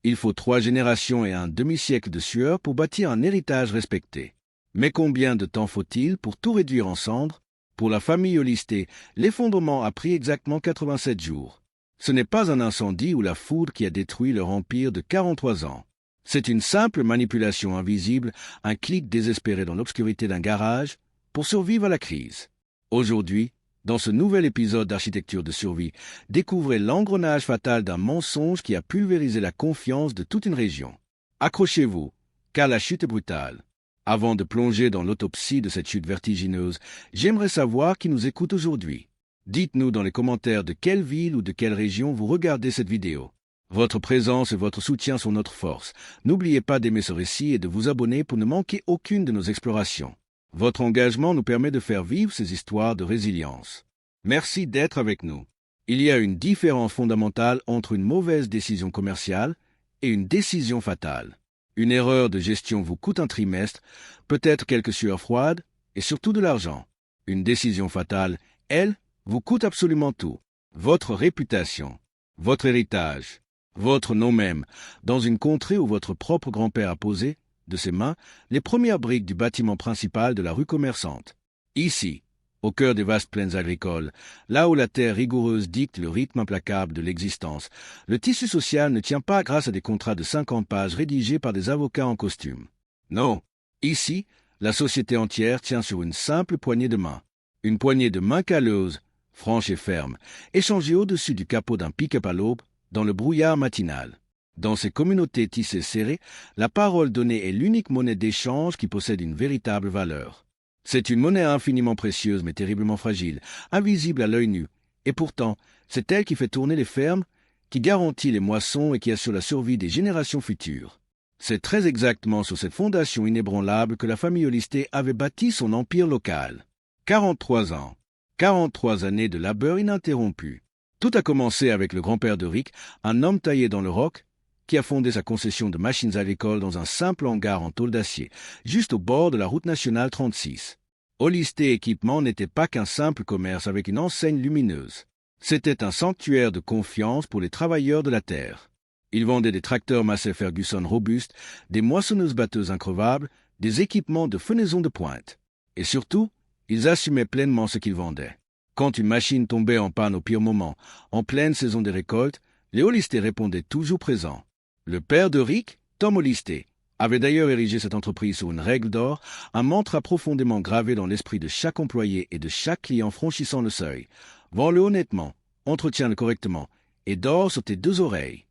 Il faut 3 générations et un demi-siècle de sueur pour bâtir un héritage respecté. Mais combien de temps faut-il pour tout réduire en cendres? Pour la famille Olisté, l'effondrement a pris exactement 87 jours. Ce n'est pas un incendie ou la foudre qui a détruit leur empire de 43 ans. C'est une simple manipulation invisible, un clic désespéré dans l'obscurité d'un garage, pour survivre à la crise. Aujourd'hui, dans ce nouvel épisode d'Architecture de survie, découvrez l'engrenage fatal d'un mensonge qui a pulvérisé la confiance de toute une région. Accrochez-vous, car la chute est brutale. Avant de plonger dans l'autopsie de cette chute vertigineuse, j'aimerais savoir qui nous écoute aujourd'hui. Dites-nous dans les commentaires de quelle ville ou de quelle région vous regardez cette vidéo. Votre présence et votre soutien sont notre force. N'oubliez pas d'aimer ce récit et de vous abonner pour ne manquer aucune de nos explorations. Votre engagement nous permet de faire vivre ces histoires de résilience. Merci d'être avec nous. Il y a une différence fondamentale entre une mauvaise décision commerciale et une décision fatale. Une erreur de gestion vous coûte un trimestre, peut-être quelques sueurs froides et surtout de l'argent. Une décision fatale, elle, vous coûte absolument tout. Votre réputation, votre héritage, votre nom même, dans une contrée où votre propre grand-père a posé, de ses mains, les premières briques du bâtiment principal de la rue commerçante. Ici, au cœur des vastes plaines agricoles, là où la terre rigoureuse dicte le rythme implacable de l'existence, le tissu social ne tient pas grâce à des contrats de 50 pages rédigés par des avocats en costume. Non, ici, la société entière tient sur une simple poignée de main. Une poignée de main calleuse, franche et ferme, échangée au-dessus du capot d'un pick-up à l'aube, dans le brouillard matinal. Dans ces communautés tissées serrées, la parole donnée est l'unique monnaie d'échange qui possède une véritable valeur. C'est une monnaie infiniment précieuse mais terriblement fragile, invisible à l'œil nu, et pourtant, c'est elle qui fait tourner les fermes, qui garantit les moissons et qui assure la survie des générations futures. C'est très exactement sur cette fondation inébranlable que la famille Olisté avait bâti son empire local. 43 ans, 43 années de labeur ininterrompu. Tout a commencé avec le grand-père de Rick, un homme taillé dans le roc, qui a fondé sa concession de machines agricoles dans un simple hangar en tôle d'acier, juste au bord de la route nationale 36. Olisté Équipement n'était pas qu'un simple commerce avec une enseigne lumineuse. C'était un sanctuaire de confiance pour les travailleurs de la terre. Ils vendaient des tracteurs Massey Ferguson robustes, des moissonneuses-batteuses increvables, des équipements de fenaison de pointe. Et surtout, ils assumaient pleinement ce qu'ils vendaient. Quand une machine tombait en panne au pire moment, en pleine saison des récoltes, les Olisté répondaient toujours présents. Le père de Rick, Tom Olisté, avait d'ailleurs érigé cette entreprise sur une règle d'or, un mantra profondément gravé dans l'esprit de chaque employé et de chaque client franchissant le seuil. Vends-le honnêtement, entretiens-le correctement, et dors sur tes 2 oreilles.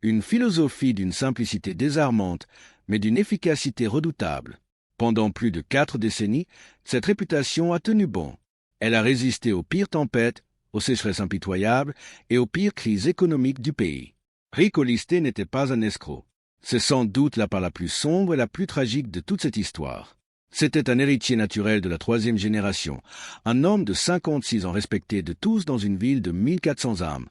Une philosophie d'une simplicité désarmante, mais d'une efficacité redoutable. Pendant plus de 4 décennies, cette réputation a tenu bon. Elle a résisté aux pires tempêtes, aux sécheresses impitoyables et aux pires crises économiques du pays. Rick Olisté n'était pas un escroc. C'est sans doute la part la plus sombre et la plus tragique de toute cette histoire. C'était un héritier naturel de la 3e génération, un homme de 56 ans respecté de tous dans une ville de 1400 âmes,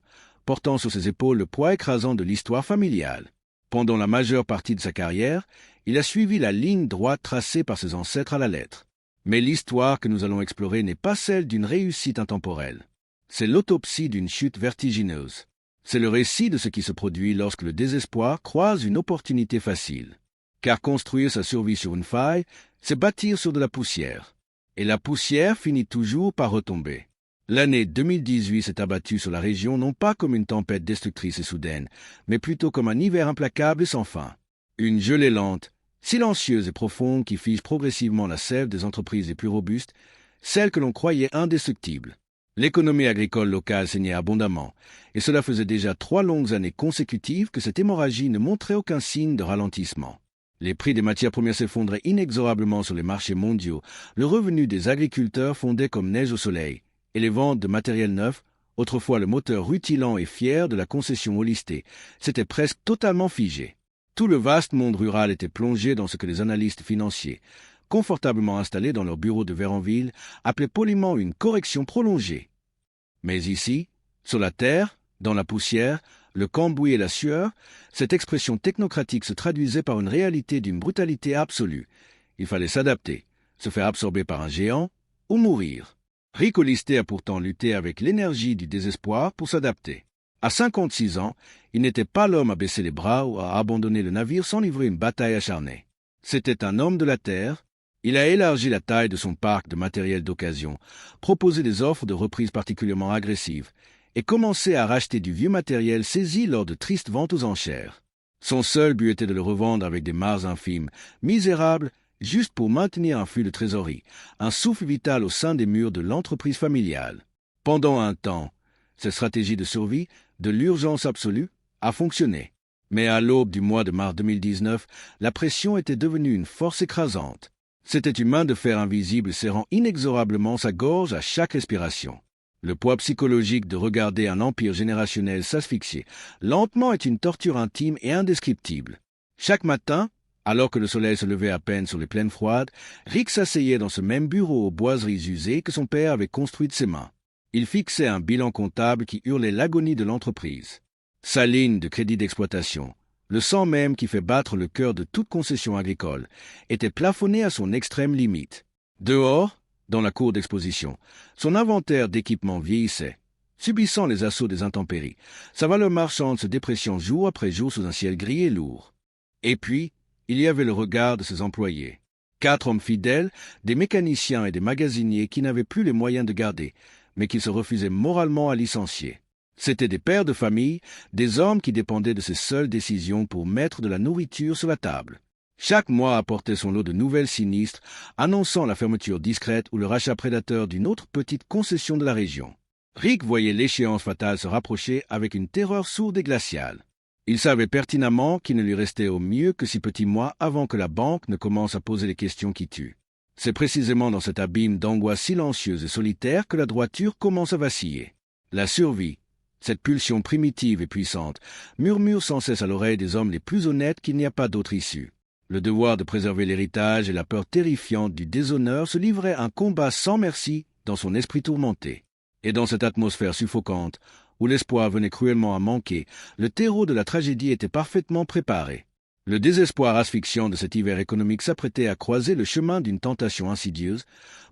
portant sur ses épaules le poids écrasant de l'histoire familiale. Pendant la majeure partie de sa carrière, il a suivi la ligne droite tracée par ses ancêtres à la lettre. Mais l'histoire que nous allons explorer n'est pas celle d'une réussite intemporelle. C'est l'autopsie d'une chute vertigineuse. C'est le récit de ce qui se produit lorsque le désespoir croise une opportunité facile. Car construire sa survie sur une faille, c'est bâtir sur de la poussière. Et la poussière finit toujours par retomber. L'année 2018 s'est abattue sur la région non pas comme une tempête destructrice et soudaine, mais plutôt comme un hiver implacable et sans fin. Une gelée lente, silencieuse et profonde qui fige progressivement la sève des entreprises les plus robustes, celles que l'on croyait indestructibles. L'économie agricole locale saignait abondamment, et cela faisait déjà 3 longues années consécutives que cette hémorragie ne montrait aucun signe de ralentissement. Les prix des matières premières s'effondraient inexorablement sur les marchés mondiaux, le revenu des agriculteurs fondait comme neige au soleil, et les ventes de matériel neuf, autrefois le moteur rutilant et fier de la concession Olisté, s'étaient presque totalement figées. Tout le vaste monde rural était plongé dans ce que les analystes financiers, confortablement installés dans leurs bureaux de Véranville, appelaient poliment une correction prolongée. Mais ici, sur la terre, dans la poussière, le cambouis et la sueur, cette expression technocratique se traduisait par une réalité d'une brutalité absolue. Il fallait s'adapter, se faire absorber par un géant ou mourir. Rick Olisté a pourtant lutté avec l'énergie du désespoir pour s'adapter. À 56 ans, il n'était pas l'homme à baisser les bras ou à abandonner le navire sans livrer une bataille acharnée. C'était un homme de la terre. Il a élargi la taille de son parc de matériel d'occasion, proposé des offres de reprise particulièrement agressives, et commencé à racheter du vieux matériel saisi lors de tristes ventes aux enchères. Son seul but était de le revendre avec des marges infimes, misérables, juste pour maintenir un flux de trésorerie, un souffle vital au sein des murs de l'entreprise familiale. Pendant un temps, cette stratégie de survie, de l'urgence absolue, a fonctionné. Mais à l'aube du mois de mars 2019, la pression était devenue une force écrasante. C'était une main de fer invisible serrant inexorablement sa gorge à chaque respiration. Le poids psychologique de regarder un empire générationnel s'asphyxier lentement est une torture intime et indescriptible. Chaque matin, alors que le soleil se levait à peine sur les plaines froides, Rick s'asseyait dans ce même bureau aux boiseries usées que son père avait construit de ses mains. Il fixait un bilan comptable qui hurlait l'agonie de l'entreprise. Sa ligne de crédit d'exploitation, le sang même qui fait battre le cœur de toute concession agricole, était plafonné à son extrême limite. Dehors, dans la cour d'exposition, son inventaire d'équipements vieillissait, subissant les assauts des intempéries. Sa valeur marchande se dépréciant jour après jour sous un ciel gris et lourd. Et puis, il y avait le regard de ses employés. 4 hommes fidèles, des mécaniciens et des magasiniers qui n'avaient plus les moyens de garder, mais qui se refusaient moralement à licencier. C'étaient des pères de famille, des hommes qui dépendaient de ses seules décisions pour mettre de la nourriture sur la table. Chaque mois apportait son lot de nouvelles sinistres, annonçant la fermeture discrète ou le rachat prédateur d'une autre petite concession de la région. Rick voyait l'échéance fatale se rapprocher avec une terreur sourde et glaciale. Il savait pertinemment qu'il ne lui restait au mieux que 6 petits mois avant que la banque ne commence à poser les questions qui tuent. C'est précisément dans cet abîme d'angoisse silencieuse et solitaire que la droiture commence à vaciller. La survie, cette pulsion primitive et puissante, murmure sans cesse à l'oreille des hommes les plus honnêtes qu'il n'y a pas d'autre issue. Le devoir de préserver l'héritage et la peur terrifiante du déshonneur se livraient un combat sans merci dans son esprit tourmenté. Et dans cette atmosphère suffocante, où l'espoir venait cruellement à manquer, le terreau de la tragédie était parfaitement préparé. Le désespoir asphyxiant de cet hiver économique s'apprêtait à croiser le chemin d'une tentation insidieuse,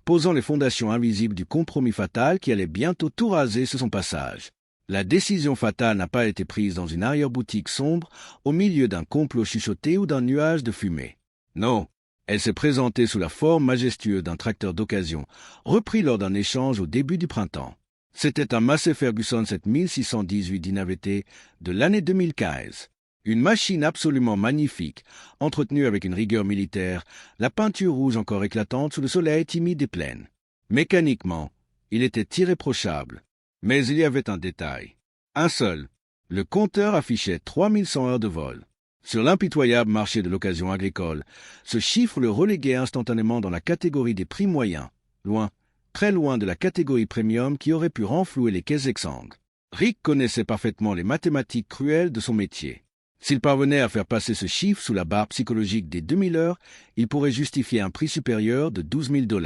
posant les fondations invisibles du compromis fatal qui allait bientôt tout raser sur son passage. La décision fatale n'a pas été prise dans une arrière-boutique sombre, au milieu d'un complot chuchoté ou d'un nuage de fumée. Non, elle s'est présentée sous la forme majestueuse d'un tracteur d'occasion, repris lors d'un échange au début du printemps. C'était un Massey Ferguson 7618 d'Inaveté de l'année 2015. Une machine absolument magnifique, entretenue avec une rigueur militaire, la peinture rouge encore éclatante sous le soleil timide des plaines. Mécaniquement, il était irréprochable. Mais il y avait un détail. Un seul. Le compteur affichait 3100 heures de vol. Sur l'impitoyable marché de l'occasion agricole, ce chiffre le reléguait instantanément dans la catégorie des prix moyens, loin, très loin de la catégorie premium qui aurait pu renflouer les caisses exsangues. Rick connaissait parfaitement les mathématiques cruelles de son métier. S'il parvenait à faire passer ce chiffre sous la barre psychologique des 2000 heures, il pourrait justifier un prix supérieur de $12 000.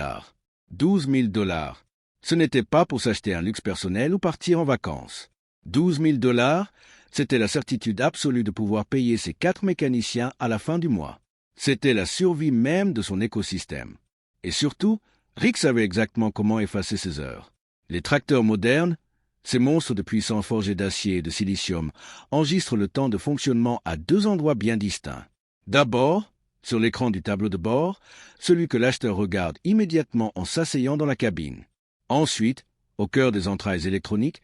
$12 000. Ce n'était pas pour s'acheter un luxe personnel ou partir en vacances. $12 000, c'était la certitude absolue de pouvoir payer ses 4 mécaniciens à la fin du mois. C'était la survie même de son écosystème. Et surtout, Rick savait exactement comment effacer ses heures. Les tracteurs modernes, ces monstres de puissance forgés d'acier et de silicium, enregistrent le temps de fonctionnement à 2 endroits bien distincts. D'abord, sur l'écran du tableau de bord, celui que l'acheteur regarde immédiatement en s'asseyant dans la cabine. Ensuite, au cœur des entrailles électroniques,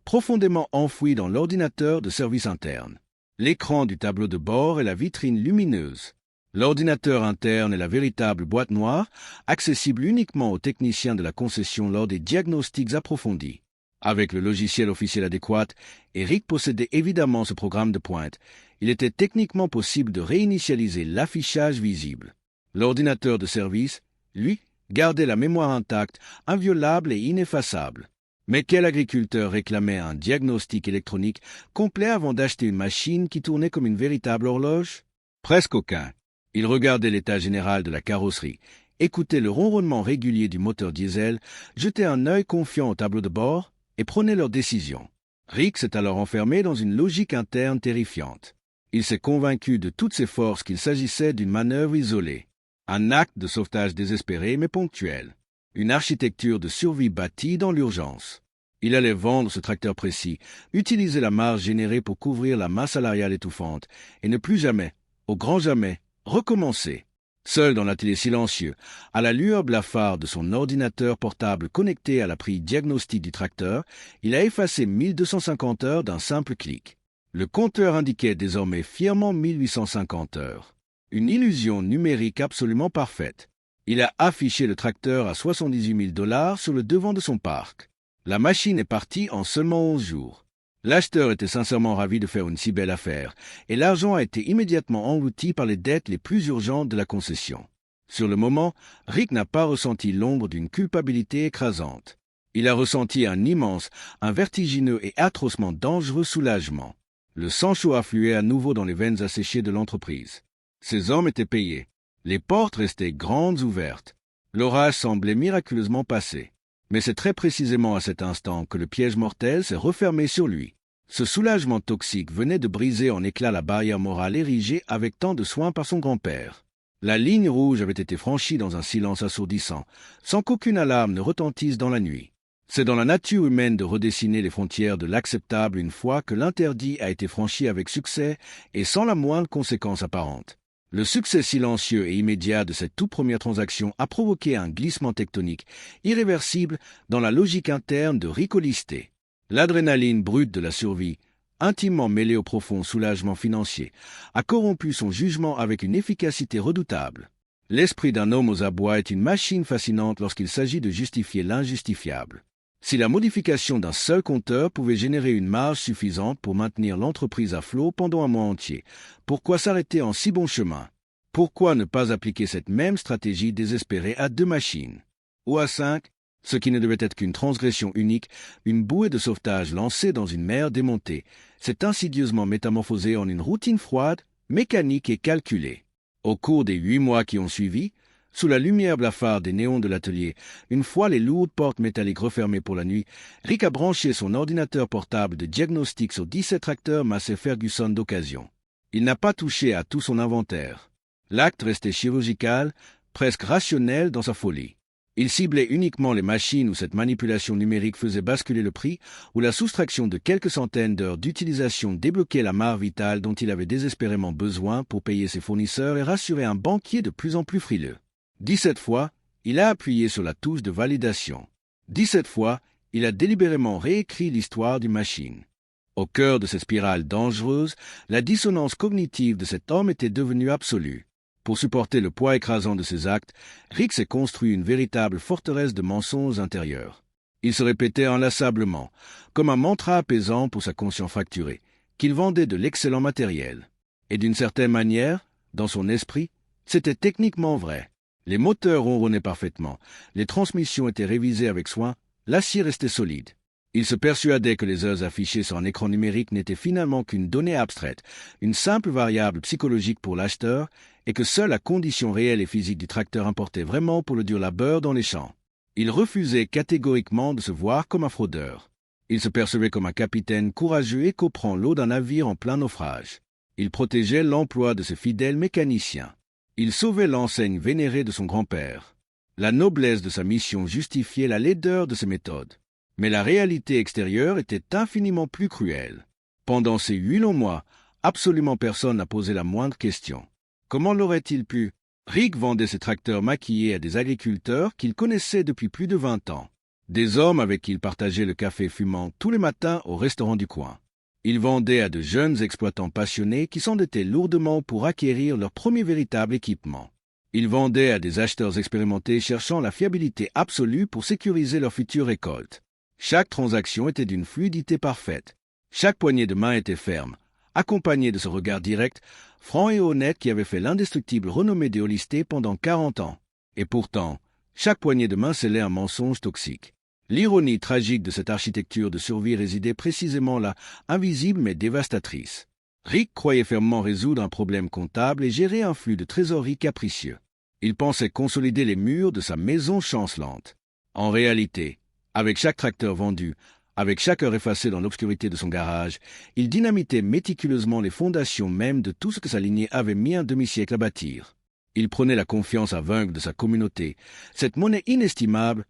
profondément enfoui dans l'ordinateur de service interne. L'écran du tableau de bord est la vitrine lumineuse. L'ordinateur interne est la véritable boîte noire, accessible uniquement aux techniciens de la concession lors des diagnostics approfondis. Avec le logiciel officiel adéquat, Rick possédait évidemment ce programme de pointe. Il était techniquement possible de réinitialiser l'affichage visible. L'ordinateur de service, lui, gardait la mémoire intacte, inviolable et ineffaçable. Mais quel agriculteur réclamait un diagnostic électronique complet avant d'acheter une machine qui tournait comme une véritable horloge? Presque aucun. Il regardait l'état général de la carrosserie, écoutait le ronronnement régulier du moteur diesel, jetait un œil confiant au tableau de bord et prenait leurs décisions. Rick s'est alors enfermé dans une logique interne terrifiante. Il s'est convaincu de toutes ses forces qu'il s'agissait d'une manœuvre isolée. Un acte de sauvetage désespéré mais ponctuel. Une architecture de survie bâtie dans l'urgence. Il allait vendre ce tracteur précis, utiliser la marge générée pour couvrir la masse salariale étouffante, et ne plus jamais, au grand jamais, recommencer. Seul dans l'atelier silencieux, à la lueur blafarde de son ordinateur portable connecté à l'appli diagnostic du tracteur, il a effacé 1250 heures d'un simple clic. Le compteur indiquait désormais fièrement 1850 heures. Une illusion numérique absolument parfaite. Il a affiché le tracteur à 78 000 $ sur le devant de son parc. La machine est partie en seulement 11 jours. L'acheteur était sincèrement ravi de faire une si belle affaire, et l'argent a été immédiatement englouti par les dettes les plus urgentes de la concession. Sur le moment, Rick n'a pas ressenti l'ombre d'une culpabilité écrasante. Il a ressenti un immense, un vertigineux et atrocement dangereux soulagement. Le sang chaud affluait à nouveau dans les veines asséchées de l'entreprise. Ces hommes étaient payés. Les portes restaient grandes ouvertes. L'orage semblait miraculeusement passé. Mais c'est très précisément à cet instant que le piège mortel s'est refermé sur lui. Ce soulagement toxique venait de briser en éclats la barrière morale érigée avec tant de soin par son grand-père. La ligne rouge avait été franchie dans un silence assourdissant, sans qu'aucune alarme ne retentisse dans la nuit. C'est dans la nature humaine de redessiner les frontières de l'acceptable une fois que l'interdit a été franchi avec succès et sans la moindre conséquence apparente. Le succès silencieux et immédiat de cette toute première transaction a provoqué un glissement tectonique irréversible dans la logique interne de Rick Olisté. L'adrénaline brute de la survie, intimement mêlée au profond soulagement financier, a corrompu son jugement avec une efficacité redoutable. L'esprit d'un homme aux abois est une machine fascinante lorsqu'il s'agit de justifier l'injustifiable. Si la modification d'un seul compteur pouvait générer une marge suffisante pour maintenir l'entreprise à flot pendant un mois entier, pourquoi s'arrêter en si bon chemin? Pourquoi ne pas appliquer cette même stratégie désespérée à 2 machines? Ou à 5, ce qui ne devait être qu'une transgression unique, une bouée de sauvetage lancée dans une mer démontée, s'est insidieusement métamorphosée en une routine froide, mécanique et calculée. Au cours des 8 mois qui ont suivi, sous la lumière blafarde des néons de l'atelier, une fois les lourdes portes métalliques refermées pour la nuit, Rick a branché son ordinateur portable de diagnostic sur 17 tracteurs Massey Ferguson d'occasion. Il n'a pas touché à tout son inventaire. L'acte restait chirurgical, presque rationnel dans sa folie. Il ciblait uniquement les machines où cette manipulation numérique faisait basculer le prix, où la soustraction de quelques centaines d'heures d'utilisation débloquait la marge vitale dont il avait désespérément besoin pour payer ses fournisseurs et rassurer un banquier de plus en plus frileux. 17 fois, il a appuyé sur la touche de validation. 17 fois, il a délibérément réécrit l'histoire d'une machine. Au cœur de cette spirale dangereuse, la dissonance cognitive de cet homme était devenue absolue. Pour supporter le poids écrasant de ses actes, Rick s'est construit une véritable forteresse de mensonges intérieurs. Il se répétait inlassablement, comme un mantra apaisant pour sa conscience fracturée, qu'il vendait de l'excellent matériel. Et d'une certaine manière, dans son esprit, c'était techniquement vrai. Les moteurs ronronnaient parfaitement, les transmissions étaient révisées avec soin, l'acier restait solide. Il se persuadait que les heures affichées sur un écran numérique n'étaient finalement qu'une donnée abstraite, une simple variable psychologique pour l'acheteur, et que seule la condition réelle et physique du tracteur importait vraiment pour le dur labeur dans les champs. Il refusait catégoriquement de se voir comme un fraudeur. Il se percevait comme un capitaine courageux et coprant l'eau d'un navire en plein naufrage. Il protégeait l'emploi de ses fidèles mécaniciens. Il sauvait l'enseigne vénérée de son grand-père. La noblesse de sa mission justifiait la laideur de ses méthodes. Mais la réalité extérieure était infiniment plus cruelle. Pendant ces 8 longs mois, absolument personne n'a posé la moindre question. Comment l'aurait-il pu? Rick vendait ses tracteurs maquillés à des agriculteurs qu'il connaissait depuis plus de 20 ans. Des hommes avec qui il partageait le café fumant tous les matins au restaurant du coin. Il vendait à de jeunes exploitants passionnés qui s'endettaient lourdement pour acquérir leur premier véritable équipement. Il vendait à des acheteurs expérimentés cherchant la fiabilité absolue pour sécuriser leur future récolte. Chaque transaction était d'une fluidité parfaite. Chaque poignée de main était ferme, accompagnée de ce regard direct, franc et honnête qui avait fait l'indestructible renommée des Holistés pendant 40 ans. Et pourtant, chaque poignée de main scellait un mensonge toxique. L'ironie tragique de cette architecture de survie résidait précisément là, invisible mais dévastatrice. Rick croyait fermement résoudre un problème comptable et gérer un flux de trésorerie capricieux. Il pensait consolider les murs de sa maison chancelante. En réalité, avec chaque tracteur vendu, avec chaque heure effacée dans l'obscurité de son garage, il dynamitait méticuleusement les fondations mêmes de tout ce que sa lignée avait mis un demi-siècle à bâtir. Il prenait la confiance aveugle de sa communauté, cette monnaie inestimable,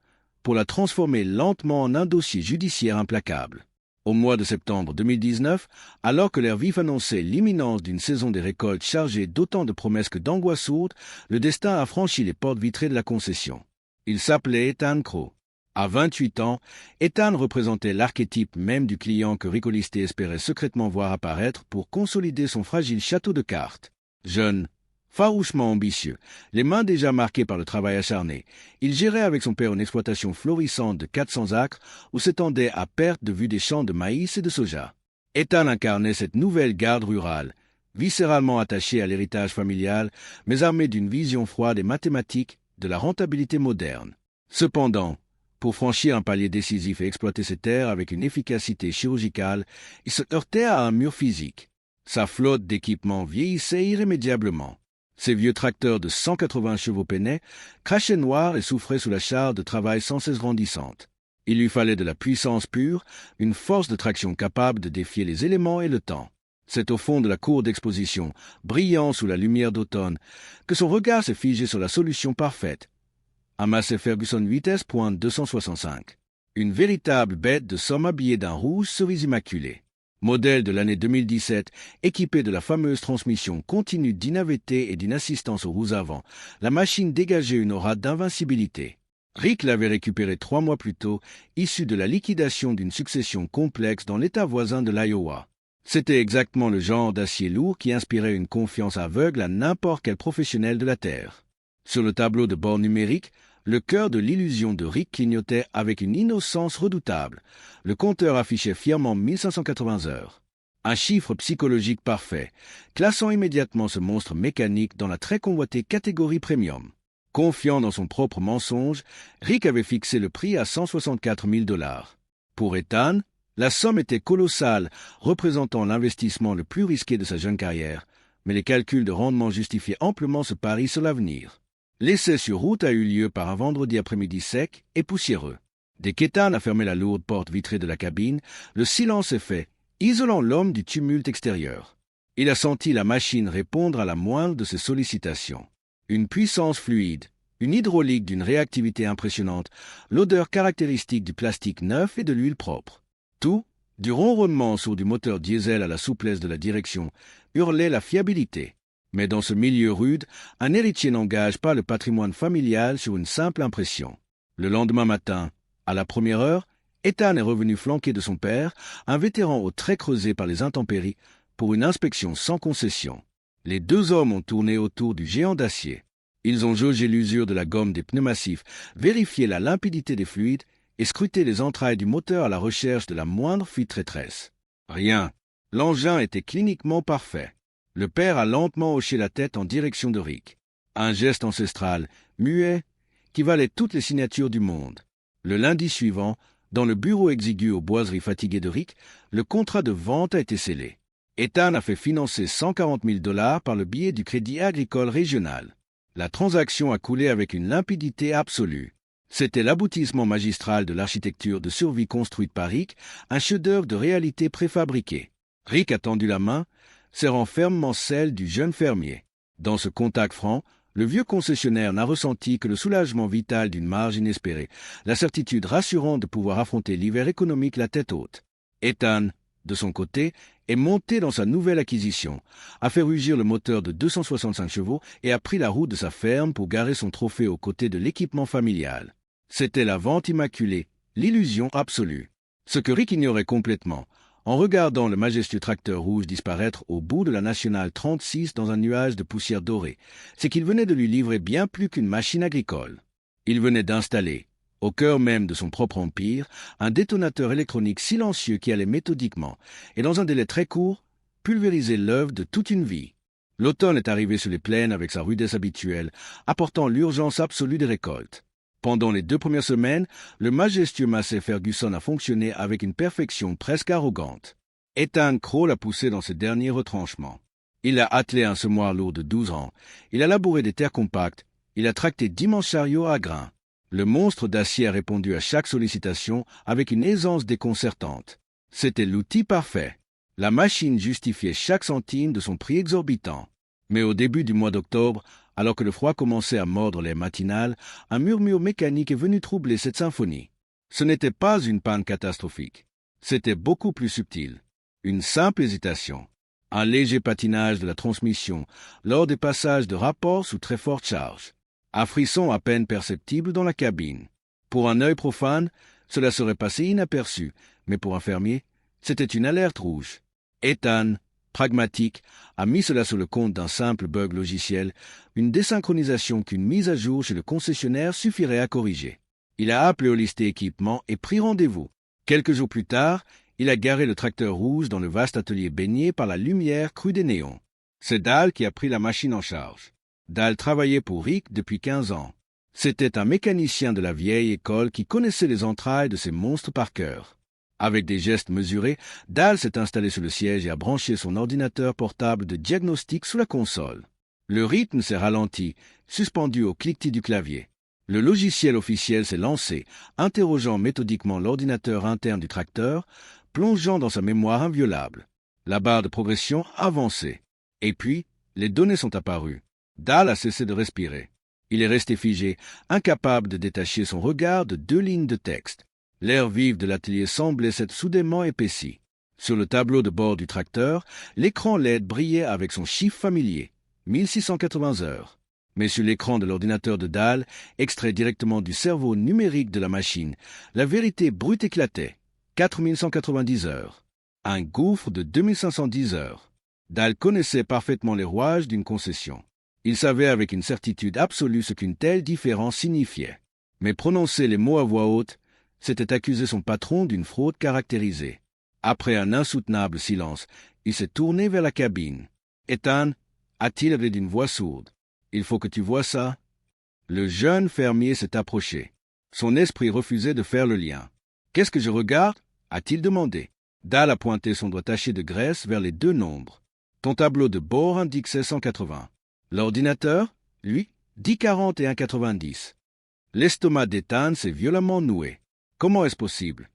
pour la transformer lentement en un dossier judiciaire implacable. Au mois de septembre 2019, alors que l'air vif annonçait l'imminence d'une saison des récoltes chargée d'autant de promesses que d'angoisses sourdes, le destin a franchi les portes vitrées de la concession. Il s'appelait Ethan Crowe. À 28 ans, Ethan représentait l'archétype même du client que Rick Oliste espérait secrètement voir apparaître pour consolider son fragile château de cartes. Jeune, farouchement ambitieux, les mains déjà marquées par le travail acharné, il gérait avec son père une exploitation florissante de 400 acres où s'étendaient à perte de vue des champs de maïs et de soja. Ethan incarnait cette nouvelle garde rurale, viscéralement attachée à l'héritage familial, mais armée d'une vision froide et mathématique de la rentabilité moderne. Cependant, pour franchir un palier décisif et exploiter ses terres avec une efficacité chirurgicale, il se heurtait à un mur physique. Sa flotte d'équipements vieillissait irrémédiablement. Ses vieux tracteurs de 180 chevaux peinaient, crachaient noir et souffraient sous la charge de travail sans cesse grandissante. Il lui fallait de la puissance pure, une force de traction capable de défier les éléments et le temps. C'est au fond de la cour d'exposition, brillant sous la lumière d'automne, que son regard s'est figé sur la solution parfaite. Un Massey Ferguson 8S.265. Une véritable bête de somme habillée d'un rouge cerise immaculé. Modèle de l'année 2017, équipée de la fameuse transmission continue d'innaveté et d'une assistance aux roues avant, la machine dégageait une aura d'invincibilité. Rick l'avait récupérée 3 mois plus tôt, issue de la liquidation d'une succession complexe dans l'État voisin de l'Iowa. C'était exactement le genre d'acier lourd qui inspirait une confiance aveugle à n'importe quel professionnel de la Terre. Sur le tableau de bord numérique, le cœur de l'illusion de Rick clignotait avec une innocence redoutable. Le compteur affichait fièrement 1580 heures. Un chiffre psychologique parfait, classant immédiatement ce monstre mécanique dans la très convoitée catégorie premium. Confiant dans son propre mensonge, Rick avait fixé le prix à 164 000 $. Pour Ethan, la somme était colossale, représentant l'investissement le plus risqué de sa jeune carrière, mais les calculs de rendement justifiaient amplement ce pari sur l'avenir. L'essai sur route a eu lieu par un vendredi après-midi sec et poussiéreux. Dès qu'Ethan a fermé la lourde porte vitrée de la cabine, le silence est fait, isolant l'homme du tumulte extérieur. Il a senti la machine répondre à la moindre de ses sollicitations. Une puissance fluide, une hydraulique d'une réactivité impressionnante, l'odeur caractéristique du plastique neuf et de l'huile propre. Tout, du ronronnement sourd du moteur diesel à la souplesse de la direction, hurlait la fiabilité. Mais dans ce milieu rude, un héritier n'engage pas le patrimoine familial sur une simple impression. Le lendemain matin, à la première heure, Ethan est revenu flanqué de son père, un vétéran aux traits creusés par les intempéries, pour une inspection sans concession. Les 2 hommes ont tourné autour du géant d'acier. Ils ont jaugé l'usure de la gomme des pneus massifs, vérifié la limpidité des fluides et scruté les entrailles du moteur à la recherche de la moindre fuite traîtresse. Rien. L'engin était cliniquement parfait. Le père a lentement hoché la tête en direction de Rick. Un geste ancestral, muet, qui valait toutes les signatures du monde. Le lundi suivant, dans le bureau exigu aux boiseries fatiguées de Rick, le contrat de vente a été scellé. Ethan a fait financer 140 000 $ par le biais du Crédit agricole régional. La transaction a coulé avec une limpidité absolue. C'était l'aboutissement magistral de l'architecture de survie construite par Rick, un chef-d'œuvre de réalité préfabriquée. Rick a tendu la main, serrant fermement celle du jeune fermier. Dans ce contact franc, le vieux concessionnaire n'a ressenti que le soulagement vital d'une marge inespérée, la certitude rassurante de pouvoir affronter l'hiver économique la tête haute. Ethan, de son côté, est monté dans sa nouvelle acquisition, a fait rugir le moteur de 265 chevaux et a pris la route de sa ferme pour garer son trophée aux côtés de l'équipement familial. C'était la vente immaculée, l'illusion absolue. Ce que Rick ignorait complètement, en regardant le majestueux tracteur rouge disparaître au bout de la nationale 36 dans un nuage de poussière dorée, c'est qu'il venait de lui livrer bien plus qu'une machine agricole. Il venait d'installer, au cœur même de son propre empire, un détonateur électronique silencieux qui allait méthodiquement, et dans un délai très court, pulvériser l'œuvre de toute une vie. L'automne est arrivé sur les plaines avec sa rudesse habituelle, apportant l'urgence absolue des récoltes. Pendant les 2 premières semaines, le majestueux Massey Ferguson a fonctionné avec une perfection presque arrogante. Ethan Crowe l'a poussé dans ses derniers retranchements. Il a attelé un semoir lourd de 12 ans, il a labouré des terres compactes, il a tracté d'immenses chariots à grains. Le monstre d'acier a répondu à chaque sollicitation avec une aisance déconcertante. C'était l'outil parfait. La machine justifiait chaque centime de son prix exorbitant. Mais au début du mois d'octobre, Alors que le froid commençait à mordre les matinales, un murmure mécanique est venu troubler cette symphonie. Ce n'était pas une panne catastrophique. C'était beaucoup plus subtil. Une simple hésitation. Un léger patinage de la transmission lors des passages de rapports sous très forte charge. Un frisson à peine perceptible dans la cabine. Pour un œil profane, cela serait passé inaperçu, mais pour un fermier, c'était une alerte rouge. Ethan, pragmatique, a mis cela sur le compte d'un simple bug logiciel, une désynchronisation qu'une mise à jour chez le concessionnaire suffirait à corriger. Il a appelé Holisté Équipement et pris rendez-vous. Quelques jours plus tard, il a garé le tracteur rouge dans le vaste atelier baigné par la lumière crue des néons. C'est Dal qui a pris la machine en charge. Dal travaillait pour Rick depuis 15 ans. C'était un mécanicien de la vieille école qui connaissait les entrailles de ces monstres par cœur. Avec des gestes mesurés, Dal s'est installé sur le siège et a branché son ordinateur portable de diagnostic sous la console. Le rythme s'est ralenti, suspendu au cliquetis du clavier. Le logiciel officiel s'est lancé, interrogeant méthodiquement l'ordinateur interne du tracteur, plongeant dans sa mémoire inviolable. La barre de progression avançait. Et puis, les données sont apparues. Dal a cessé de respirer. Il est resté figé, incapable de détacher son regard de 2 lignes de texte. L'air vif de l'atelier semblait s'être soudainement épaissi. Sur le tableau de bord du tracteur, l'écran LED brillait avec son chiffre familier, 1680 heures. Mais sur l'écran de l'ordinateur de Dal, extrait directement du cerveau numérique de la machine, la vérité brute éclatait, 4190 heures. Un gouffre de 2510 heures. Dal connaissait parfaitement les rouages d'une concession. Il savait avec une certitude absolue ce qu'une telle différence signifiait. Mais prononcer les mots à voix haute, c'était accuser son patron d'une fraude caractérisée. Après un insoutenable silence, il s'est tourné vers la cabine. « Ethan » a-t-il avec d'une voix sourde. « Il faut que tu vois ça. » Le jeune fermier s'est approché. Son esprit refusait de faire le lien. « Qu'est-ce que je regarde » a-t-il demandé. Dal a pointé son doigt taché de graisse vers les 2 nombres. Ton tableau de bord indique 1680. L'ordinateur, lui, dit 40 et 1,90. L'estomac d'Ethan s'est violemment noué. Comment est-ce possible?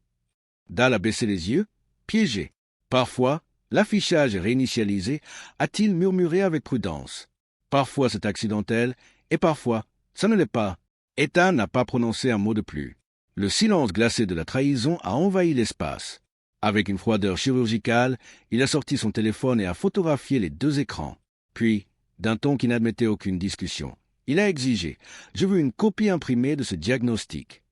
Dal a baissé les yeux, piégé. Parfois, l'affichage est réinitialisé, a-t-il murmuré avec prudence. Parfois c'est accidentel, et parfois, ça ne l'est pas. Ethan n'a pas prononcé un mot de plus. Le silence glacé de la trahison a envahi l'espace. Avec une froideur chirurgicale, il a sorti son téléphone et a photographié les 2 écrans. Puis, d'un ton qui n'admettait aucune discussion, il a exigé « Je veux une copie imprimée de ce diagnostic ».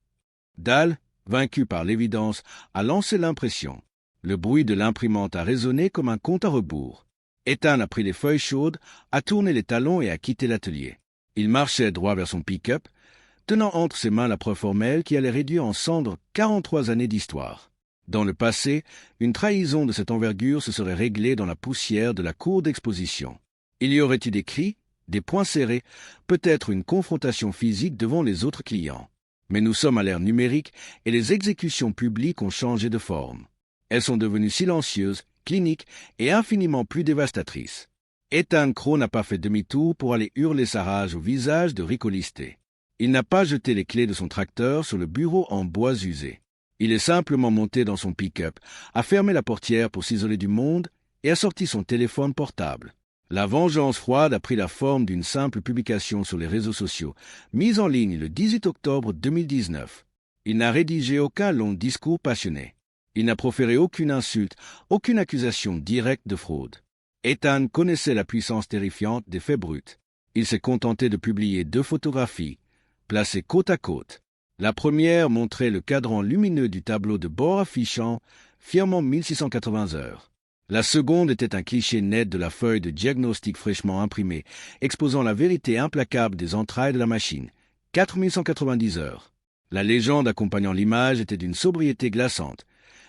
Dal, vaincu par l'évidence, a lancé l'impression. Le bruit de l'imprimante a résonné comme un compte à rebours. Ethan a pris les feuilles chaudes, a tourné les talons et a quitté l'atelier. Il marchait droit vers son pick-up, tenant entre ses mains la preuve formelle qui allait réduire en cendres 43 années d'histoire. Dans le passé, une trahison de cette envergure se serait réglée dans la poussière de la cour d'exposition. Il y aurait eu des cris, des poings serrés, peut-être une confrontation physique devant les autres clients. Mais nous sommes à l'ère numérique et les exécutions publiques ont changé de forme. Elles sont devenues silencieuses, cliniques et infiniment plus dévastatrices. Ethan Crowe n'a pas fait demi-tour pour aller hurler sa rage au visage de Rick Holisté. Il n'a pas jeté les clés de son tracteur sur le bureau en bois usé. Il est simplement monté dans son pick-up, a fermé la portière pour s'isoler du monde et a sorti son téléphone portable. La vengeance froide a pris la forme d'une simple publication sur les réseaux sociaux, mise en ligne le 18 octobre 2019. Il n'a rédigé aucun long discours passionné. Il n'a proféré aucune insulte, aucune accusation directe de fraude. Ethan connaissait la puissance terrifiante des faits bruts. Il s'est contenté de publier 2 photographies, placées côte à côte. La première montrait le cadran lumineux du tableau de bord affichant fièrement 1680 heures. La seconde était un cliché net de la feuille de diagnostic fraîchement imprimée, exposant la vérité implacable des entrailles de la machine. 4190 heures. La légende accompagnant l'image était d'une sobriété glaçante.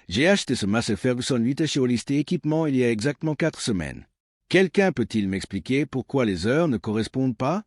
J'ai acheté ce Massey Ferguson 8 chez Holisté Équipement il y a exactement 4 semaines. Quelqu'un peut-il m'expliquer pourquoi les heures ne correspondent pas?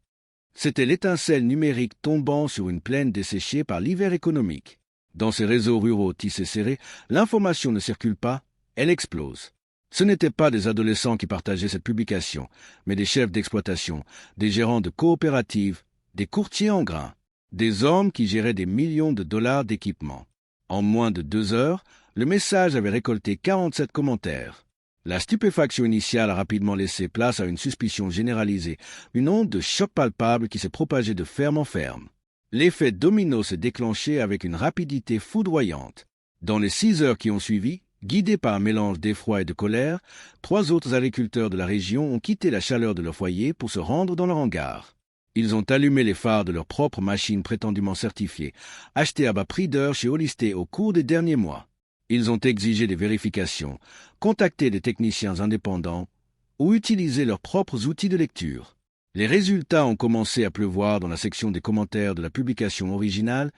C'était l'étincelle numérique tombant sur une plaine desséchée par l'hiver économique. Dans ces réseaux ruraux tissés serrés, l'information ne circule pas, elle explose. Ce n'étaient pas des adolescents qui partageaient cette publication, mais des chefs d'exploitation, des gérants de coopératives, des courtiers en grains, des hommes qui géraient des millions de dollars d'équipement. En moins de 2 heures, le message avait récolté 47 commentaires. La stupéfaction initiale a rapidement laissé place à une suspicion généralisée, une onde de choc palpable qui s'est propagée de ferme en ferme. L'effet domino s'est déclenché avec une rapidité foudroyante. Dans les 6 heures qui ont suivi, guidés par un mélange d'effroi et de colère, 3 autres agriculteurs de la région ont quitté la chaleur de leur foyer pour se rendre dans leur hangar. Ils ont allumé les phares de leurs propres machines prétendument certifiées, achetées à bas prix d'heure chez Holisté au cours des derniers mois. Ils ont exigé des vérifications, contacté des techniciens indépendants ou utilisé leurs propres outils de lecture. Les résultats ont commencé à pleuvoir dans la section des commentaires de la publication originale,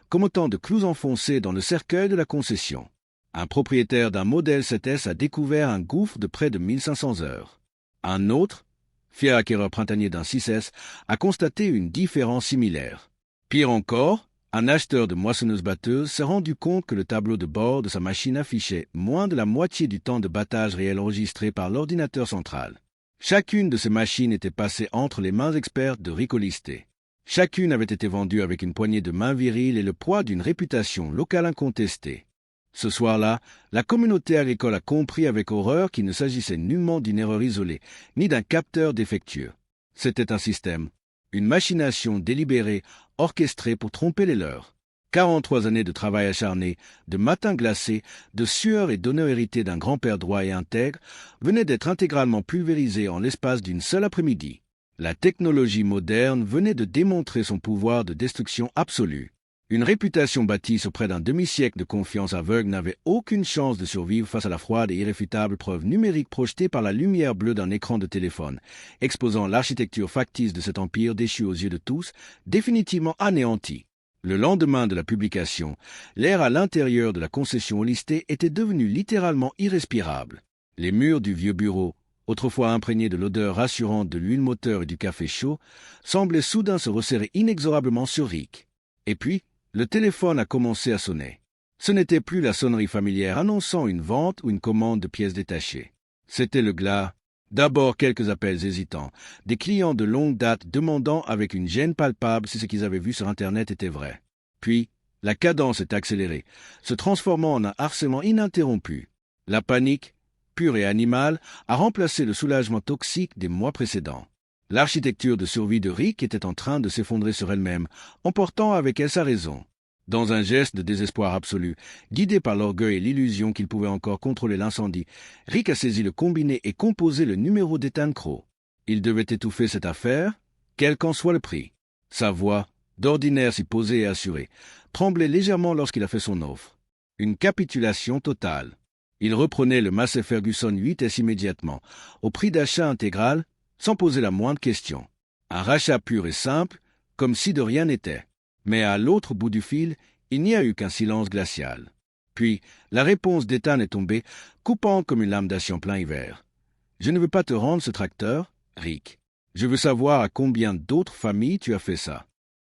comme autant de clous enfoncés dans le cercueil de la concession. Un propriétaire d'un modèle 7S a découvert un gouffre de près de 1500 heures. Un autre, fier acquéreur printanier d'un 6S, a constaté une différence similaire. Pire encore, un acheteur de moissonneuse-batteuse s'est rendu compte que le tableau de bord de sa machine affichait moins de la moitié du temps de battage réel enregistré par l'ordinateur central. Chacune de ces machines était passée entre les mains expertes de Rick Holisté. Chacune avait été vendue avec une poignée de main virile et le poids d'une réputation locale incontestée. Ce soir-là, la communauté agricole a compris avec horreur qu'il ne s'agissait nullement d'une erreur isolée, ni d'un capteur défectueux. C'était un système, une machination délibérée, orchestrée pour tromper les leurs. 43 années de travail acharné, de matins glacés, de sueur et d'honneur hérités d'un grand-père droit et intègre venaient d'être intégralement pulvérisés en l'espace d'une seule après-midi. La technologie moderne venait de démontrer son pouvoir de destruction absolue. Une réputation bâtie sur près d'un demi-siècle de confiance aveugle n'avait aucune chance de survivre face à la froide et irréfutable preuve numérique projetée par la lumière bleue d'un écran de téléphone, exposant l'architecture factice de cet empire déchu aux yeux de tous, définitivement anéanti. Le lendemain de la publication, l'air à l'intérieur de la concession Holisté était devenu littéralement irrespirable. Les murs du vieux bureau, autrefois imprégnés de l'odeur rassurante de l'huile moteur et du café chaud, semblaient soudain se resserrer inexorablement sur Rick. Et puis, le téléphone a commencé à sonner. Ce n'était plus la sonnerie familière annonçant une vente ou une commande de pièces détachées. C'était le glas. D'abord quelques appels hésitants, des clients de longue date demandant avec une gêne palpable si ce qu'ils avaient vu sur Internet était vrai. Puis, la cadence est accélérée, se transformant en un harcèlement ininterrompu. La panique, pure et animale, a remplacé le soulagement toxique des mois précédents. L'architecture de survie de Rick était en train de s'effondrer sur elle-même, emportant avec elle sa raison. Dans un geste de désespoir absolu, guidé par l'orgueil et l'illusion qu'il pouvait encore contrôler l'incendie, Rick a saisi le combiné et composé le numéro d'Ethan Crow. Il devait étouffer cette affaire, quel qu'en soit le prix. Sa voix, d'ordinaire si posée et assurée, tremblait légèrement lorsqu'il a fait son offre. Une capitulation totale. Il reprenait le Massey Ferguson 8S immédiatement, au prix d'achat intégral, sans poser la moindre question. Un rachat pur et simple, comme si de rien n'était. Mais à l'autre bout du fil, il n'y a eu qu'un silence glacial. Puis, la réponse d'Ethan est tombée, coupant comme une lame d'acier en plein hiver. « Je ne veux pas te rendre ce tracteur, Rick. Je veux savoir à combien d'autres familles tu as fait ça. »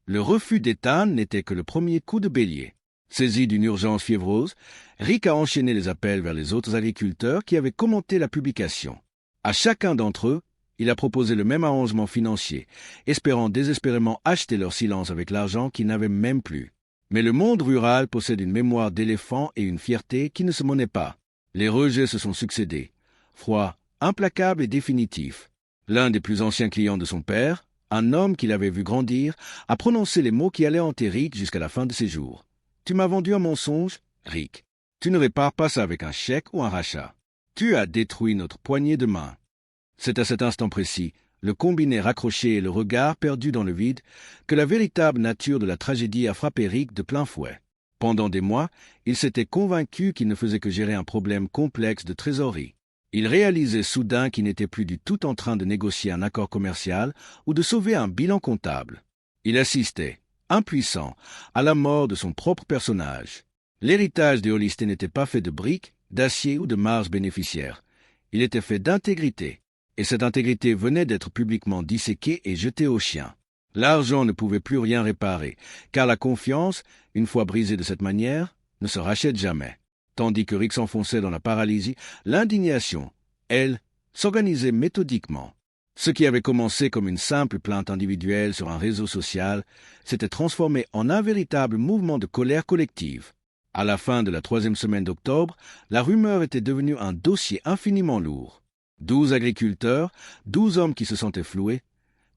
Le refus d'Ethan n'était que le premier coup de bélier. Saisi d'une urgence fiévreuse, Rick a enchaîné les appels vers les autres agriculteurs qui avaient commenté la publication. À chacun d'entre eux, il a proposé le même arrangement financier, espérant désespérément acheter leur silence avec l'argent qu'ils n'avaient même plus. Mais le monde rural possède une mémoire d'éléphant et une fierté qui ne se monnaient pas. Les rejets se sont succédés, froids, implacables et définitifs. L'un des plus anciens clients de son père, un homme qu'il avait vu grandir, a prononcé les mots qui allaient hanter Rick jusqu'à la fin de ses jours. « Tu m'as vendu un mensonge, Rick. Tu ne répares pas ça avec un chèque ou un rachat. Tu as détruit notre poignée de main. » C'est à cet instant précis, le combiné raccroché et le regard perdu dans le vide, que la véritable nature de la tragédie a frappé Rick de plein fouet. Pendant des mois, il s'était convaincu qu'il ne faisait que gérer un problème complexe de trésorerie. Il réalisait soudain qu'il n'était plus du tout en train de négocier un accord commercial ou de sauver un bilan comptable. Il assistait, impuissant, à la mort de son propre personnage. L'héritage des Holisté n'était pas fait de briques, d'acier ou de marges bénéficiaires. Il était fait d'intégrité. Et cette intégrité venait d'être publiquement disséquée et jetée aux chiens. L'argent ne pouvait plus rien réparer, car la confiance, une fois brisée de cette manière, ne se rachète jamais. Tandis que Rick s'enfonçait dans la paralysie, l'indignation, elle, s'organisait méthodiquement. Ce qui avait commencé comme une simple plainte individuelle sur un réseau social s'était transformé en un véritable mouvement de colère collective. À la fin de la 3e semaine d'octobre, la rumeur était devenue un dossier infiniment lourd. 12 agriculteurs, 12 hommes qui se sentaient floués,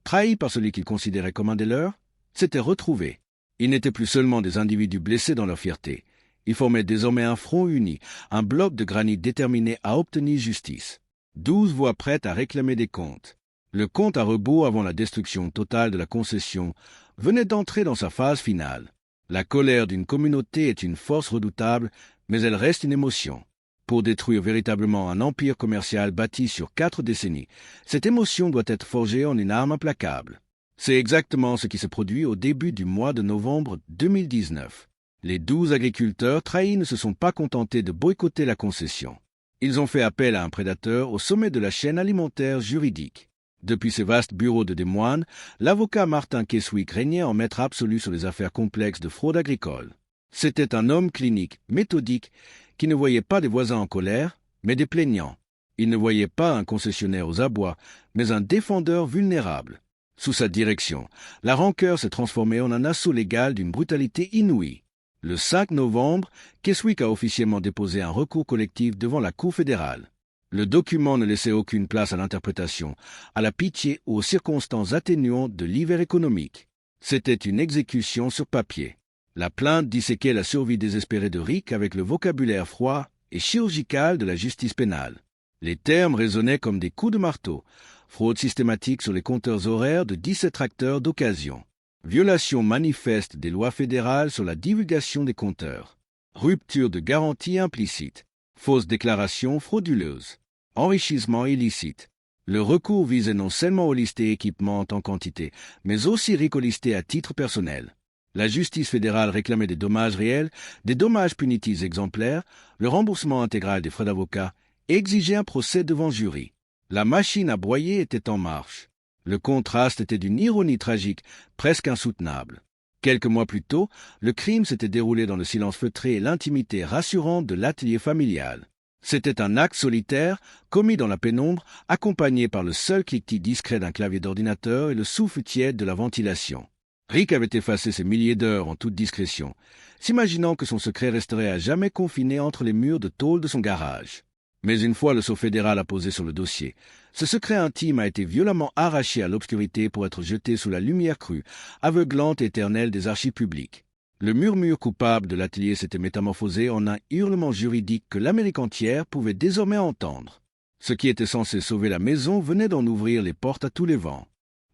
trahis par celui qu'ils considéraient comme un des leurs, s'étaient retrouvés. Ils n'étaient plus seulement des individus blessés dans leur fierté. Ils formaient désormais un front uni, un bloc de granit déterminé à obtenir justice. 12 voix prêtes à réclamer des comptes. Le compte à rebours avant la destruction totale de la concession venait d'entrer dans sa phase finale. La colère d'une communauté est une force redoutable, mais elle reste une émotion. Pour détruire véritablement un empire commercial bâti sur 4 décennies, cette émotion doit être forgée en une arme implacable. C'est exactement ce qui se produit au début du mois de novembre 2019. Les 12 agriculteurs trahis ne se sont pas contentés de boycotter la concession. Ils ont fait appel à un prédateur au sommet de la chaîne alimentaire juridique. Depuis ses vastes bureaux de Des Moines, l'avocat Martin Keswick régnait en maître absolu sur les affaires complexes de fraude agricole. C'était un homme clinique, méthodique, qui ne voyait pas des voisins en colère, mais des plaignants. Il ne voyait pas un concessionnaire aux abois, mais un défendeur vulnérable. Sous sa direction, la rancœur s'est transformée en un assaut légal d'une brutalité inouïe. Le 5 novembre, Keswick a officiellement déposé un recours collectif devant la Cour fédérale. Le document ne laissait aucune place à l'interprétation, à la pitié ou aux circonstances atténuantes de l'hiver économique. C'était une exécution sur papier. La plainte disséquait la survie désespérée de Rick avec le vocabulaire froid et chirurgical de la justice pénale. Les termes résonnaient comme des coups de marteau. Fraude systématique sur les compteurs horaires de 17 tracteurs d'occasion. Violation manifeste des lois fédérales sur la divulgation des compteurs. Rupture de garantie implicite. Fausse déclaration frauduleuse. Enrichissement illicite. Le recours visait non seulement au listé équipement en quantité, mais aussi Rick au listé à titre personnel. La justice fédérale réclamait des dommages réels, des dommages punitifs exemplaires, le remboursement intégral des frais d'avocat et exigeait un procès devant jury. La machine à broyer était en marche. Le contraste était d'une ironie tragique, presque insoutenable. Quelques mois plus tôt, le crime s'était déroulé dans le silence feutré et l'intimité rassurante de l'atelier familial. C'était un acte solitaire, commis dans la pénombre, accompagné par le seul cliquetis discret d'un clavier d'ordinateur et le souffle tiède de la ventilation. Rick avait effacé ses milliers d'heures en toute discrétion, s'imaginant que son secret resterait à jamais confiné entre les murs de tôle de son garage. Mais une fois le sceau fédéral apposé sur le dossier, ce secret intime a été violemment arraché à l'obscurité pour être jeté sous la lumière crue, aveuglante et éternelle des archives publiques. Le murmure coupable de l'atelier s'était métamorphosé en un hurlement juridique que l'Amérique entière pouvait désormais entendre. Ce qui était censé sauver la maison venait d'en ouvrir les portes à tous les vents.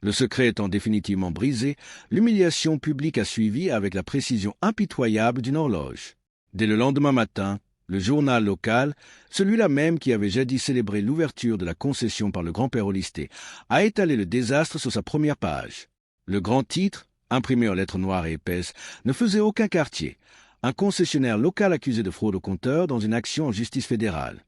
Le secret étant définitivement brisé, l'humiliation publique a suivi avec la précision impitoyable d'une horloge. Dès le lendemain matin, le journal local, celui-là même qui avait jadis célébré l'ouverture de la concession par le grand-père Holisté, a étalé le désastre sur sa première page. Le grand titre, imprimé en lettres noires et épaisses, ne faisait aucun quartier. Un concessionnaire local accusé de fraude au compteur dans une action en justice fédérale.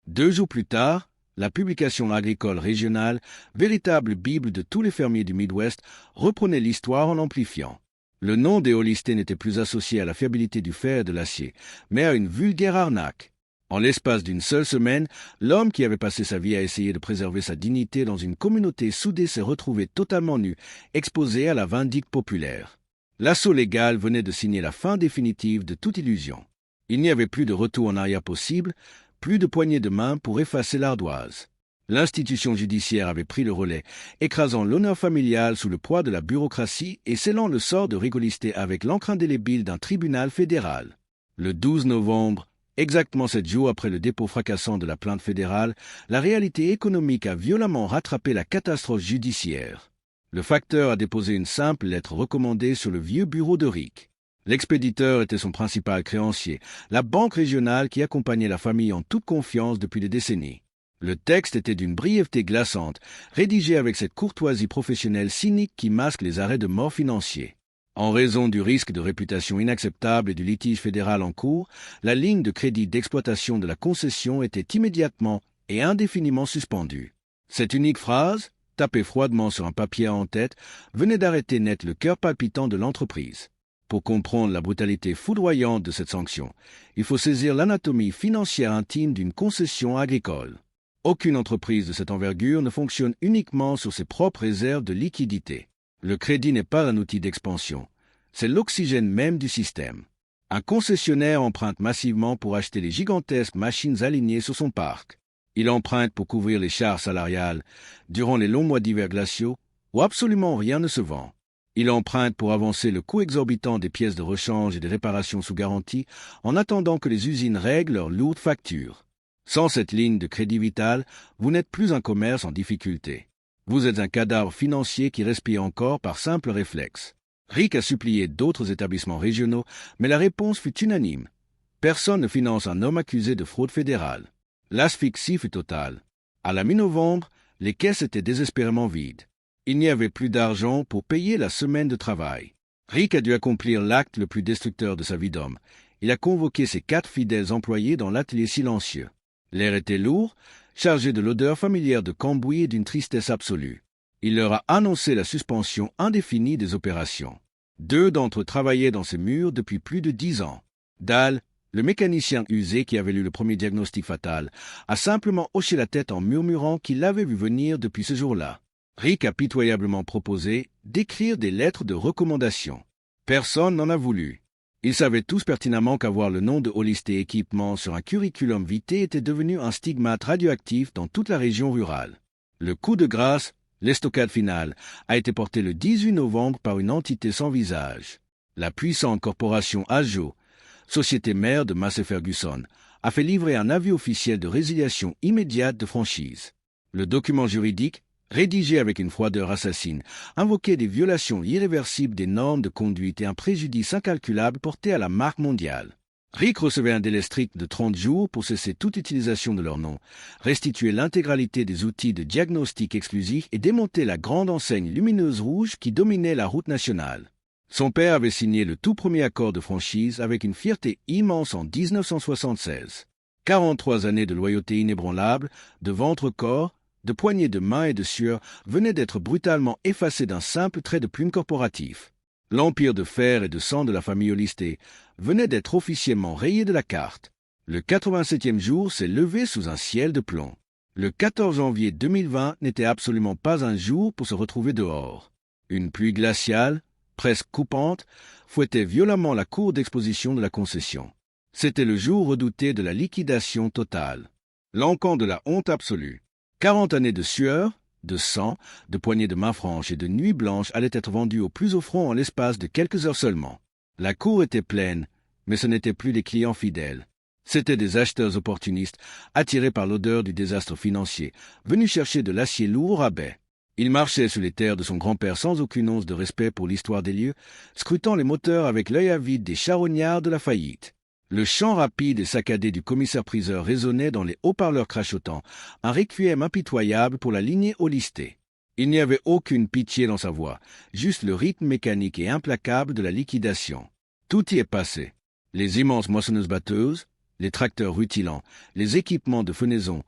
2 jours plus tard, la publication agricole régionale, véritable bible de tous les fermiers du Midwest, reprenait l'histoire en l'amplifiant. Le nom des Holistés n'était plus associé à la fiabilité du fer et de l'acier, mais à une vulgaire arnaque. En l'espace d'une seule semaine, l'homme qui avait passé sa vie à essayer de préserver sa dignité dans une communauté soudée s'est retrouvé totalement nu, exposé à la vindicte populaire. L'assaut légal venait de signer la fin définitive de toute illusion. Il n'y avait plus de retour en arrière possible, plus de poignée de main pour effacer l'ardoise. L'institution judiciaire avait pris le relais, écrasant l'honneur familial sous le poids de la bureaucratie et scellant le sort de Rick Holisté avec l'encre indélébile d'un tribunal fédéral. Le 12 novembre, exactement 7 jours après le dépôt fracassant de la plainte fédérale, la réalité économique a violemment rattrapé la catastrophe judiciaire. Le facteur a déposé une simple lettre recommandée sur le vieux bureau de Rick. L'expéditeur était son principal créancier, la banque régionale qui accompagnait la famille en toute confiance depuis des décennies. Le texte était d'une brièveté glaçante, rédigé avec cette courtoisie professionnelle cynique qui masque les arrêts de mort financiers. En raison du risque de réputation inacceptable et du litige fédéral en cours, la ligne de crédit d'exploitation de la concession était immédiatement et indéfiniment suspendue. Cette unique phrase, tapée froidement sur un papier en tête, venait d'arrêter net le cœur palpitant de l'entreprise. Pour comprendre la brutalité foudroyante de cette sanction, il faut saisir l'anatomie financière intime d'une concession agricole. Aucune entreprise de cette envergure ne fonctionne uniquement sur ses propres réserves de liquidité. Le crédit n'est pas un outil d'expansion, c'est l'oxygène même du système. Un concessionnaire emprunte massivement pour acheter les gigantesques machines alignées sur son parc. Il emprunte pour couvrir les charges salariales durant les longs mois d'hiver glaciaux où absolument rien ne se vend. Il emprunte pour avancer le coût exorbitant des pièces de rechange et des réparations sous garantie en attendant que les usines règlent leurs lourdes factures. Sans cette ligne de crédit vital, vous n'êtes plus un commerce en difficulté. Vous êtes un cadavre financier qui respire encore par simple réflexe. RIC a supplié d'autres établissements régionaux, mais la réponse fut unanime. Personne ne finance un homme accusé de fraude fédérale. L'asphyxie fut totale. À la mi-novembre, les caisses étaient désespérément vides. Il n'y avait plus d'argent pour payer la semaine de travail. RIC a dû accomplir l'acte le plus destructeur de sa vie d'homme. Il a convoqué ses 4 fidèles employés dans l'atelier silencieux. L'air était lourd, chargé de l'odeur familière de cambouis et d'une tristesse absolue. Il leur a annoncé la suspension indéfinie des opérations. 2 d'entre eux travaillaient dans ces murs depuis plus de 10 ans. Dahl, le mécanicien usé qui avait lu le premier diagnostic fatal, a simplement hoché la tête en murmurant qu'il l'avait vu venir depuis ce jour-là. RIC a pitoyablement proposé d'écrire des lettres de recommandation. Personne n'en a voulu. Ils savaient tous pertinemment qu'avoir le nom de Holisté Équipement sur un curriculum vitae était devenu un stigmate radioactif dans toute la région rurale. Le coup de grâce, l'estocade finale, a été porté le 18 novembre par une entité sans visage. La puissante corporation Ajo, société mère de Massey Ferguson, a fait livrer un avis officiel de résiliation immédiate de franchise. Le document juridique, rédigé avec une froideur assassine, invoquait des violations irréversibles des normes de conduite et un préjudice incalculable porté à la marque mondiale. RIC recevait un délai strict de 30 jours pour cesser toute utilisation de leur nom, restituer l'intégralité des outils de diagnostic exclusifs et démonter la grande enseigne lumineuse rouge qui dominait la route nationale. Son père avait signé le tout premier accord de franchise avec une fierté immense en 1976. 43 années de loyauté inébranlable, de ventre-corps, de poignées de main et de sueur venaient d'être brutalement effacées d'un simple trait de plume corporatif. L'empire de fer et de sang de la famille Holisté venait d'être officiellement rayé de la carte. Le 87e jour s'est levé sous un ciel de plomb. Le 14 janvier 2020 n'était absolument pas un jour pour se retrouver dehors. Une pluie glaciale, presque coupante, fouettait violemment la cour d'exposition de la concession. C'était le jour redouté de la liquidation totale. L'encan de la honte absolue. 40 années de sueur, de sang, de poignées de main franches et de nuits blanches allaient être vendues au plus offrant en l'espace de quelques heures seulement. La cour était pleine, mais ce n'étaient plus des clients fidèles. C'étaient des acheteurs opportunistes, attirés par l'odeur du désastre financier, venus chercher de l'acier lourd au rabais. Il marchait sur les terres de son grand-père sans aucune once de respect pour l'histoire des lieux, scrutant les moteurs avec l'œil avide des charognards de la faillite. Le chant rapide et saccadé du commissaire-priseur résonnait dans les haut-parleurs crachotants, un requiem impitoyable pour la lignée Holisté. Il n'y avait aucune pitié dans sa voix, juste le rythme mécanique et implacable de la liquidation. Tout y est passé. Les immenses moissonneuses-batteuses, les tracteurs rutilants, les équipements de fenaison,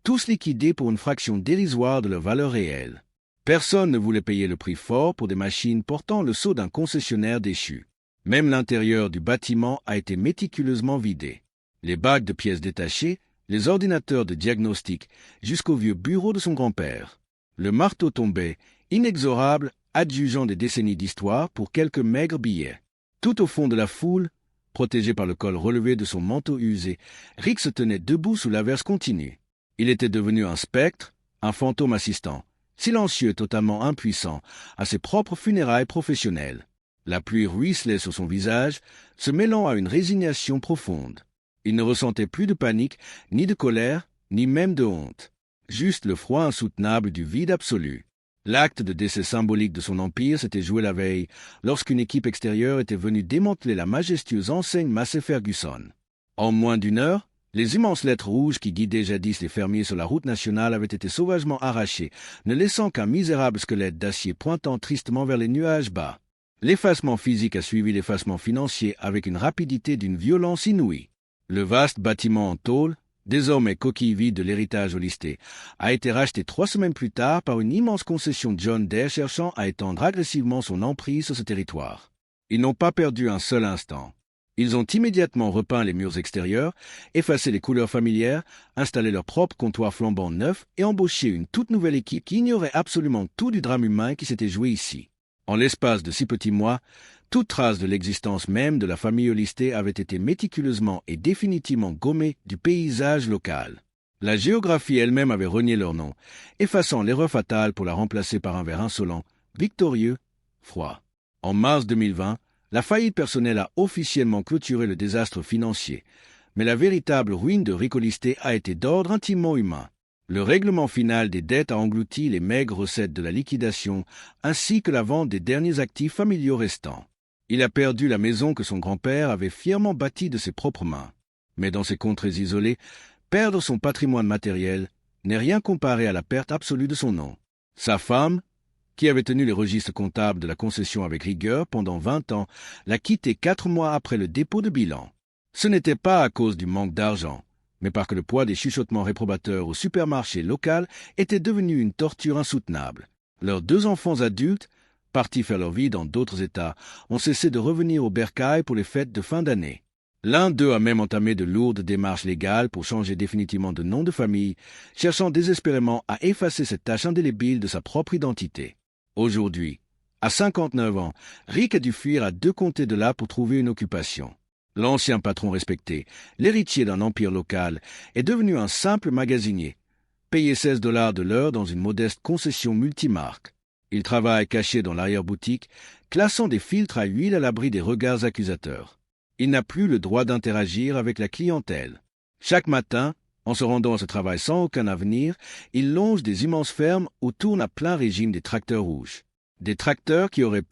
tous liquidés pour une fraction dérisoire de leur valeur réelle. Personne ne voulait payer le prix fort pour des machines portant le sceau d'un concessionnaire déchu. Même l'intérieur du bâtiment a été méticuleusement vidé. Les bacs de pièces détachées, les ordinateurs de diagnostic, jusqu'au vieux bureau de son grand-père. Le marteau tombait, inexorable, adjugeant des décennies d'histoire pour quelques maigres billets. Tout au fond de la foule, protégé par le col relevé de son manteau usé, RIC se tenait debout sous l'averse continue. Il était devenu un spectre, un fantôme assistant, silencieux, totalement impuissant, à ses propres funérailles professionnelles. La pluie ruisselait sur son visage, se mêlant à une résignation profonde. Il ne ressentait plus de panique, ni de colère, ni même de honte. Juste le froid insoutenable du vide absolu. L'acte de décès symbolique de son empire s'était joué la veille, lorsqu'une équipe extérieure était venue démanteler la majestueuse enseigne Massey Ferguson. En moins d'une heure, les immenses lettres rouges qui guidaient jadis les fermiers sur la route nationale avaient été sauvagement arrachées, ne laissant qu'un misérable squelette d'acier pointant tristement vers les nuages bas. L'effacement physique a suivi l'effacement financier avec une rapidité d'une violence inouïe. Le vaste bâtiment en tôle, désormais coquille vide de l'héritage Holisté, a été racheté 3 semaines plus tard par une immense concession John Deere cherchant à étendre agressivement son emprise sur ce territoire. Ils n'ont pas perdu un seul instant. Ils ont immédiatement repeint les murs extérieurs, effacé les couleurs familières, installé leur propre comptoir flambant neuf et embauché une toute nouvelle équipe qui ignorait absolument tout du drame humain qui s'était joué ici. En l'espace de 6 petits mois, Toute trace de l'existence même de la famille Hollister avait été méticuleusement et définitivement gommée du paysage local. La géographie elle-même avait renié leur nom, effaçant l'erreur fatale pour la remplacer par un vers insolent, victorieux, froid. En mars 2020, la faillite personnelle a officiellement clôturé le désastre financier, mais la véritable ruine de Rick Hollister a été d'ordre intimement humain. Le règlement final des dettes a englouti les maigres recettes de la liquidation ainsi que la vente des derniers actifs familiaux restants. Il a perdu la maison que son grand-père avait fièrement bâtie de ses propres mains. Mais dans ces contrées isolées, perdre son patrimoine matériel n'est rien comparé à la perte absolue de son nom. Sa femme, qui avait tenu les registres comptables de la concession avec rigueur pendant 20 ans, l'a quitté 4 mois après le dépôt de bilan. Ce n'était pas à cause du manque d'argent, mais parce que le poids des chuchotements réprobateurs au supermarché local était devenu une torture insoutenable. Leurs 2 enfants adultes, partis faire leur vie dans d'autres États, ont cessé de revenir au bercail pour les fêtes de fin d'année. L'un d'eux a même entamé de lourdes démarches légales pour changer définitivement de nom de famille, cherchant désespérément à effacer cette tache indélébile de sa propre identité. Aujourd'hui, à 59 ans, Rick a dû fuir à 2 comtés de là pour trouver une occupation. L'ancien patron respecté, l'héritier d'un empire local, est devenu un simple magasinier, payé $16 de l'heure dans une modeste concession multimarque. Il travaille caché dans l'arrière-boutique, classant des filtres à huile à l'abri des regards accusateurs. Il n'a plus le droit d'interagir avec la clientèle. Chaque matin, en se rendant à ce travail sans aucun avenir, il longe des immenses fermes où tournent à plein régime des tracteurs rouges. Des tracteurs qui auraient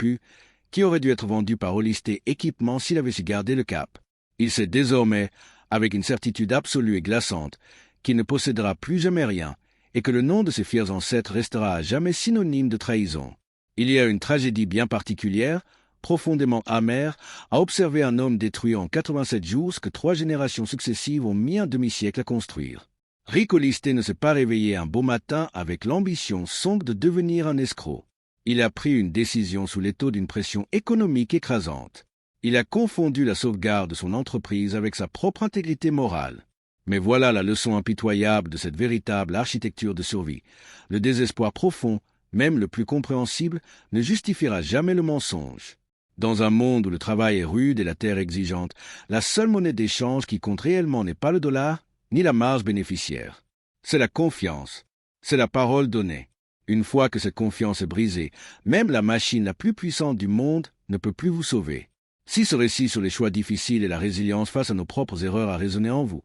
dû être vendus par Hollister Équipement s'il avait su garder le cap. Il sait désormais, avec une certitude absolue et glaçante, qu'il ne possédera plus jamais rien et que le nom de ses fiers ancêtres restera à jamais synonyme de trahison. Il y a une tragédie bien particulière, profondément amère, à observer un homme détruire en 87 jours ce que 3 générations successives ont mis un demi-siècle à construire. Rick Hollister ne s'est pas réveillé un beau matin avec l'ambition sombre de devenir un escroc. Il a pris une décision sous l'étau d'une pression économique écrasante. Il a confondu la sauvegarde de son entreprise avec sa propre intégrité morale. Mais voilà la leçon impitoyable de cette véritable architecture de survie. Le désespoir profond, même le plus compréhensible, ne justifiera jamais le mensonge. Dans un monde où le travail est rude et la terre exigeante, la seule monnaie d'échange qui compte réellement n'est pas le dollar, ni la marge bénéficiaire. C'est la confiance. C'est la parole donnée. Une fois que cette confiance est brisée, même la machine la plus puissante du monde ne peut plus vous sauver. Si ce récit sur les choix difficiles et la résilience face à nos propres erreurs a résonné en vous,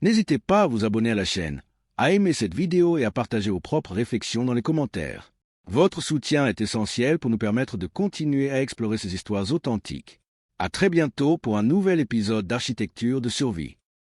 n'hésitez pas à vous abonner à la chaîne, à aimer cette vidéo et à partager vos propres réflexions dans les commentaires. Votre soutien est essentiel pour nous permettre de continuer à explorer ces histoires authentiques. À très bientôt pour un nouvel épisode d'Architecture de survie.